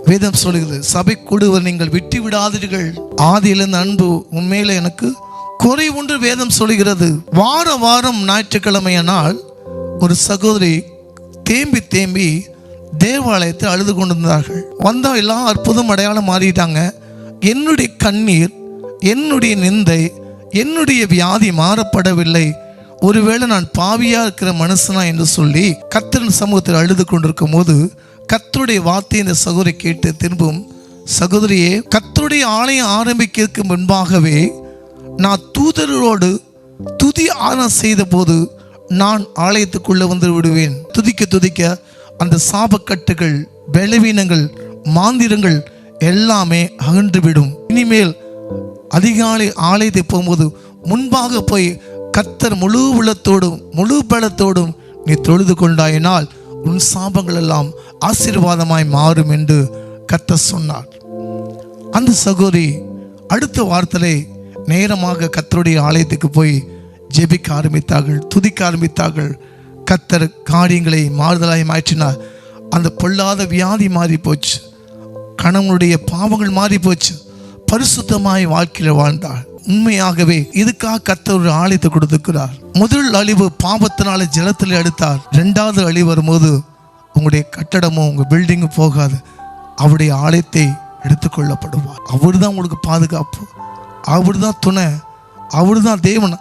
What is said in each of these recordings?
வேதம் சொல்லுகிறது, சபை கூடுவர் நீங்கள் விட்டு விடாதீர்கள், ஆதியிலிருந்து அன்பு உண்மையில எனக்கு குறை ஒன்று வேதம் சொல்லுகிறது. வார வாரம் ஞாயிற்றுக்கிழமையானால் ஒரு சகோதரி தேம்பி தேம்பி தேவாலயத்தை அழுது கொண்டிருந்தார்கள். வந்தா எல்லாம் அற்புதம் அடையாளம் மாறிட்டாங்க. என்னுடைய கண்ணீர், என்னுடைய நிந்தை, என்னுடைய வியாதி மாறப்படவில்லை, ஒருவேளை நான் பாவியா இருக்கிற மனுஷனா என்று சொல்லி கர்த்தரின் சமூகத்தில் அழுது கொண்டிருக்கும் போது கர்த்தருடைய வார்த்தை இந்த சகோதரி கேட்டு திரும்பும், சகோதரியே, கர்த்தருடைய ஆலயம் ஆரம்பிக்கிறதுக்கு முன்பாகவே நான் தூதரோடு துதி ஆராதனை செய்த போது நான் ஆலயத்துக்குள்ள வந்து விடுவேன். துதிக்க துதிக்க அந்த சாபக்கட்டுகள், பலவீனங்கள், மாந்திரங்கள் எல்லாமே அகன்றுவிடும். இனிமேல் அதிகாலை ஆலயத்தை போகும்போது முன்பாக போய் கர்த்தர் முழு உள்ளத்தோடும் முழு பலத்தோடும் நீ தொழுது கொண்டாயினால் உன் சாபங்கள் எல்லாம் ஆசீர்வாதமாய் மாறும் என்று கர்த்தர் சொன்னார். அந்த சகோதரி அடுத்த வாரத்திலே நேரமாக கர்த்தருடைய ஆலயத்துக்கு போய் ஜெபிக்க ஆரம்பித்தார்கள், துதிக்க ஆரம்பித்தார்கள். கர்த்தர் காரியங்களை மாறுதலாய் மாற்றினார். அந்த பொல்லாத வியாதி மாறி போச்சு, கணவனுடைய பாவங்கள் மாறி போச்சு, பரிசுத்தமாய் வாழ்க்கையில் வாழ்ந்தார். உண்மையாகவே இதுக்காக கர்த்தர் ஒரு ஆலயத்தை கொடுத்திருக்கிறார். முதல் அழிவு பாவத்தினால ஜலத்தில் எடுத்தார். இரண்டாவது அழிவு வரும்போது உங்களுடைய கட்டடமும் உங்க பில்டிங்கும் போகாது, அவருடைய ஆலயத்தை எடுத்துக்கொள்ளப்படுவார். அவர் தான் உங்களுக்கு பாதுகாப்பு, அவர் தான் துணை, அவர் தான் தேவன்.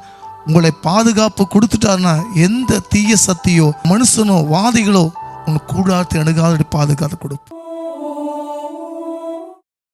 உங்களை பாதுகாப்பு கொடுத்துட்டாருன்னா எந்த தீய சக்தியோ மனுஷனோ வாதிகளோ உங்க கூடாரத்தை அணுகாத பாதுகாத்து கொடுப்போம்.